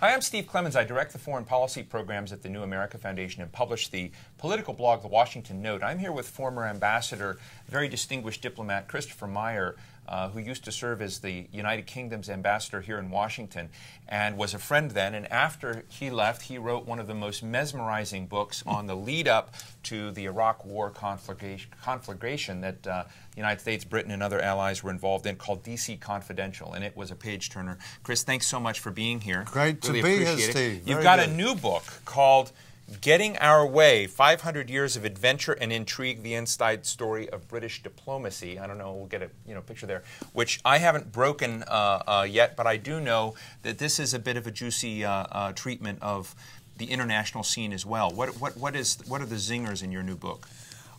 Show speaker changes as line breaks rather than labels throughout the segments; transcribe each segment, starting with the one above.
Hi, I'm Steve Clemons. I direct the foreign policy programs at the New America Foundation and publish the political blog, TheWashingtonNote. I'm here with former ambassador, very distinguished diplomat Christopher Meyer, who used to serve as the United Kingdom's ambassador here in Washington and was a friend then. And after he left, he wrote one of the most mesmerizing books on the lead-up to the Iraq War conflagration that the United States, Britain, and other allies were involved in, called D.C. Confidential, and it was a page-turner. Chris, thanks so much for being here.
Great to be here, Steve.
You've got a new book called Getting Our Way, 500 Years of Adventure and Intrigue, the Inside Story of British Diplomacy. I don't know, we'll get a picture there, which I haven't broken yet, but I do know that this is a bit of a juicy treatment of the international scene as well. What are the zingers in your new book?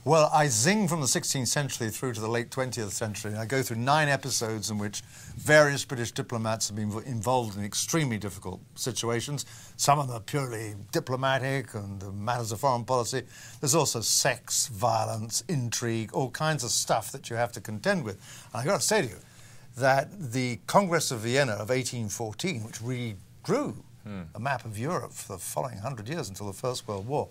Well, I zing from the 16th century through to the late 20th century. I go through 9 episodes in which various British diplomats have been involved in extremely difficult situations. Some of them are purely diplomatic and matters of foreign policy. There's also sex, violence, intrigue, all kinds of stuff that you have to contend with. And I've got to say to you that the Congress of Vienna of 1814, which really drew a map of Europe for the following 100 years until the First World War,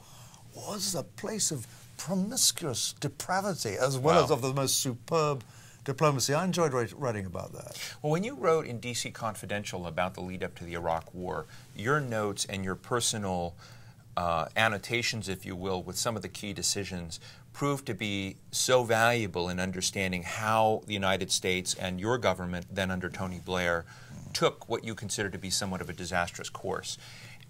was a place of promiscuous depravity as well as of the most superb diplomacy. I enjoyed writing about that.
Well, when you wrote in D.C. Confidential about the lead-up to the Iraq War, your notes and your personal annotations, if you will, with some of the key decisions proved to be so valuable in understanding how the United States and your government, then under Tony Blair, took what you consider to be somewhat of a disastrous course.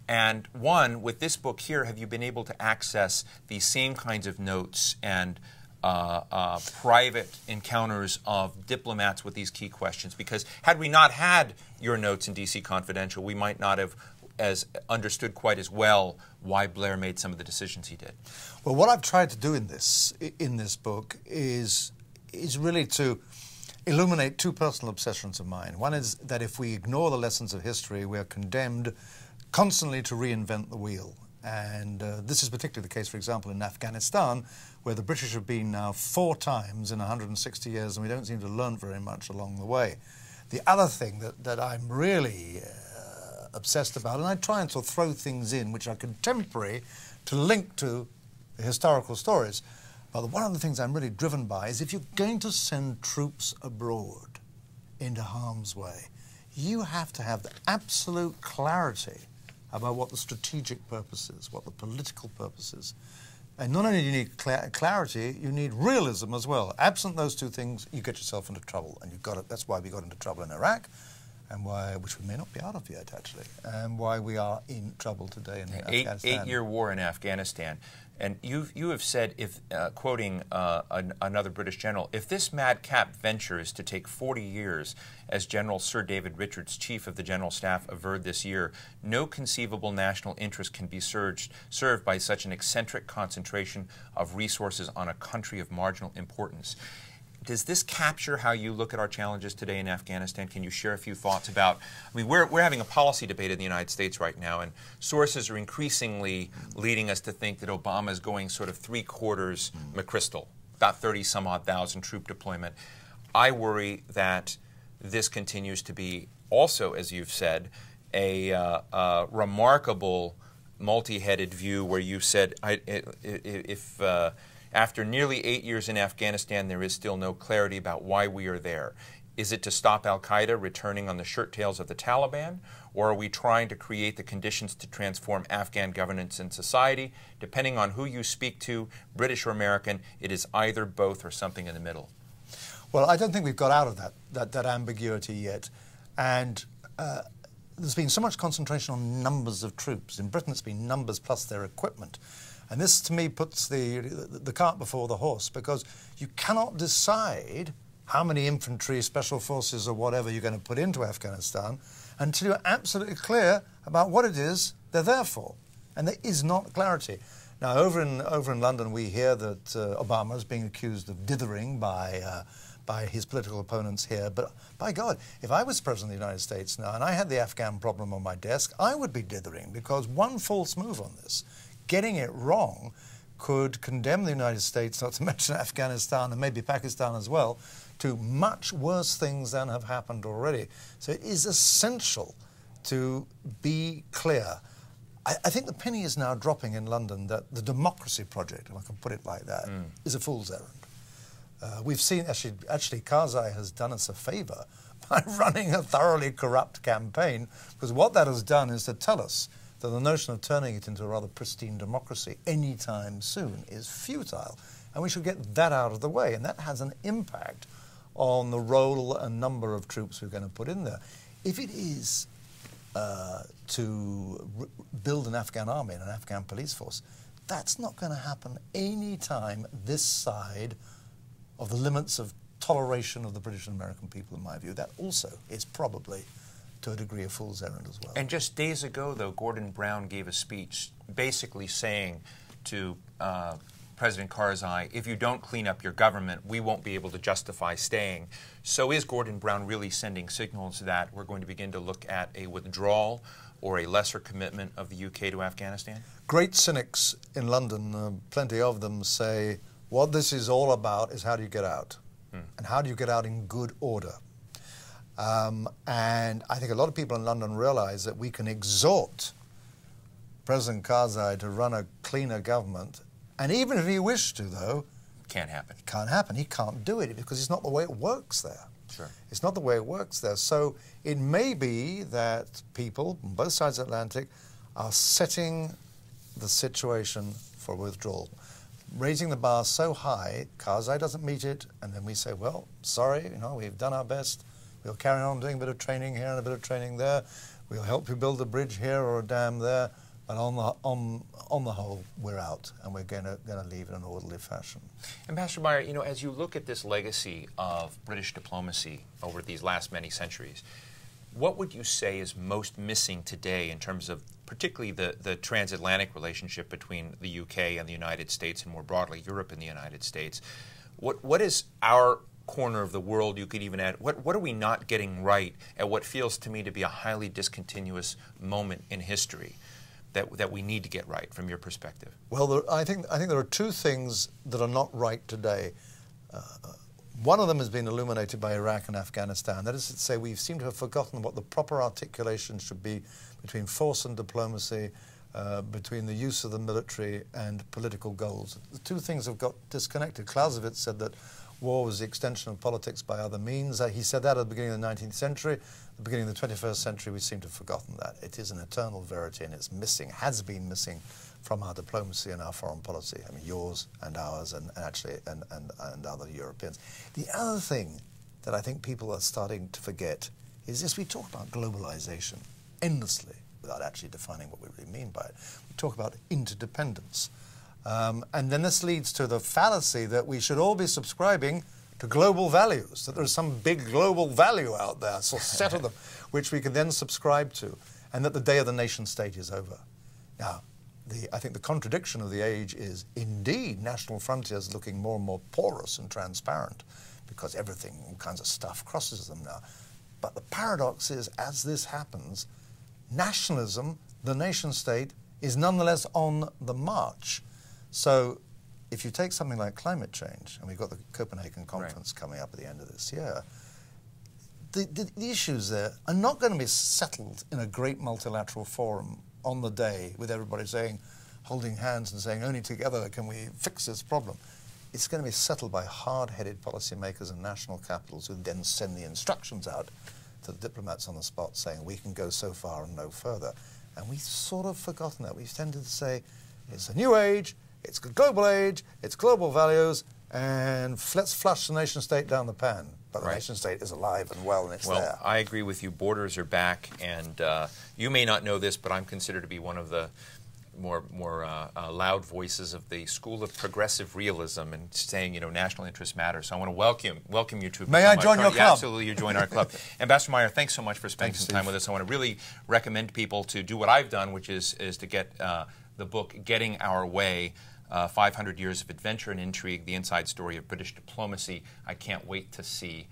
And with this book here, have you been able to access these same kinds of notes and private encounters of diplomats with these key questions? Because had we not had your notes in D.C. Confidential, we might not have understood quite as well why Blair made some of the decisions he did.
Well, what I've tried to do in this book is really to illuminate 2 personal obsessions of mine. One is that if we ignore the lessons of history, we are condemned constantly to reinvent the wheel. And this is particularly the case, for example, in Afghanistan, where the British have been now 4 times in 160 years, and we don't seem to learn very much along the way. The other thing that I'm really obsessed about, and I try and sort of throw things in which are contemporary to link to the historical stories, but one of the things I'm really driven by is if you're going to send troops abroad into harm's way, you have to have the absolute clarity about what the strategic purpose is, what the political purpose is. And not only do you need clarity, you need realism as well. Absent those 2 things, you get yourself into trouble. And that's why we got into trouble in Iraq, and which we may not be out of yet, actually, and why we are in trouble today in Afghanistan.
8-year war in Afghanistan. And you have said, quoting another British general, if this madcap venture is to take 40 years, as General Sir David Richards, Chief of the General Staff, averred this year, no conceivable national interest can be served by such an eccentric concentration of resources on a country of marginal importance. Does this capture how you look at our challenges today in Afghanistan? Can you share a few thoughts about, I mean, we're having a policy debate in the United States right now, and sources are increasingly leading us to think that Obama is going sort of 3/4 McChrystal, about 30-some-odd thousand troop deployment. I worry that this continues to be also, as you've said, a remarkable multi-headed view where you've said after nearly 8 years in Afghanistan, there is still no clarity about why we are there. Is it to stop al-Qaeda returning on the shirt tails of the Taliban, or are we trying to create the conditions to transform Afghan governance and society? Depending on who you speak to, British or American, it is either both or something in the middle.
Well, I don't think we've got out of that ambiguity yet. And there's been so much concentration on numbers of troops. In Britain, it's been numbers plus their equipment. And this, to me, puts the cart before the horse, because you cannot decide how many infantry, special forces, or whatever you're going to put into Afghanistan until you're absolutely clear about what it is they're there for. And there is not clarity. Now, over in London, we hear that Obama is being accused of dithering by his political opponents here. But by God, if I was President of the United States now and I had the Afghan problem on my desk, I would be dithering, because one false move on this, getting it wrong, could condemn the United States, not to mention Afghanistan and maybe Pakistan as well, to much worse things than have happened already. So it is essential to be clear. I think the penny is now dropping in London that the democracy project, if I can put it like that, is a fool's errand. We've seen, actually Karzai has done us a favour by running a thoroughly corrupt campaign, because what that has done is to tell us that the notion of turning it into a rather pristine democracy anytime soon is futile, and we should get that out of the way, and that has an impact on the role and number of troops we're going to put in there. If it is to build an Afghan army and an Afghan police force, that's not going to happen any time this side of the limits of toleration of the British and American people, in my view. That also is probably, to a degree, a fool's errand as well.
And just days ago, though, Gordon Brown gave a speech basically saying to President Karzai, if you don't clean up your government, we won't be able to justify staying. So is Gordon Brown really sending signals that we're going to begin to look at a withdrawal or a lesser commitment of the UK to Afghanistan?
Great cynics in London, plenty of them, say what this is all about is how do you get out? And how do you get out in good order? And I think a lot of people in London realize that we can exhort President Karzai to run a cleaner government, and even if he wished to, though,
can't happen.
It can't happen. He can't do it because it's not the way it works there.
Sure.
It's not the way it works there. So it may be that people on both sides of the Atlantic are setting the situation for withdrawal, raising the bar so high, Karzai doesn't meet it, and then we say, well, sorry, we've done our best. We'll carry on doing a bit of training here and a bit of training there. We'll help you build a bridge here or a dam there. But on the whole, we're out, and we're going to leave in an orderly fashion.
Ambassador Meyer, as you look at this legacy of British diplomacy over these last many centuries, what would you say is most missing today in terms of particularly the transatlantic relationship between the UK and the United States, and more broadly Europe and the United States? What is our corner of the world, you could even add, what are we not getting right at what feels to me to be a highly discontinuous moment in history that we need to get right from your perspective?
Well, I think there are two things that are not right today. One of them has been illuminated by Iraq and Afghanistan. That is to say, we seem to have forgotten what the proper articulation should be between force and diplomacy, between the use of the military and political goals. The two things have got disconnected. Clausewitz said that war was the extension of politics by other means. He said that at the beginning of the 19th century. At the beginning of the 21st century, we seem to have forgotten that. It is an eternal verity, and it's missing, has been missing from our diplomacy and our foreign policy. I mean, yours and ours, and actually and other Europeans. The other thing that I think people are starting to forget is this: we talk about globalization endlessly without actually defining what we really mean by it. We talk about interdependence. And then this leads to the fallacy that we should all be subscribing to global values, that there's some big global value out there, so set of them, which we can then subscribe to, and that the day of the nation state is over. Now, I think the contradiction of the age is indeed national frontiers looking more and more porous and transparent because everything, all kinds of stuff crosses them now. But the paradox is, as this happens, nationalism, the nation state, is nonetheless on the march. So if you take something like climate change, and we've got the Copenhagen conference coming up at the end of this year, the issues there are not going to be settled in a great multilateral forum on the day with everybody saying, holding hands and saying, only together can we fix this problem. It's going to be settled by hard-headed policymakers in national capitals who then send the instructions out to the diplomats on the spot saying, we can go so far and no further. And we've sort of forgotten that. We've tended to say, it's a new age, it's a global age, it's global values, and let's flush the nation-state down the pan. But the nation-state is alive and well, and it's there.
Well, I agree with you. Borders are back, and you may not know this, but I'm considered to be one of the more loud voices of the school of progressive realism and saying, national interests matter. So I want to welcome you to.
May I join your club?
Yeah, absolutely, you join our club. Ambassador Meyer, thanks so much for spending some time with us. I want to really recommend people to do what I've done, which is to get the book Getting Our Way, 500 Years of Adventure and Intrigue, the inside story of British diplomacy. I can't wait to see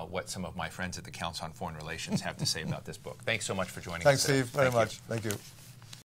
what some of my friends at the Council on Foreign Relations have to say about this book. Thanks so much for joining us.
Thanks, Steve, very much. Thank you.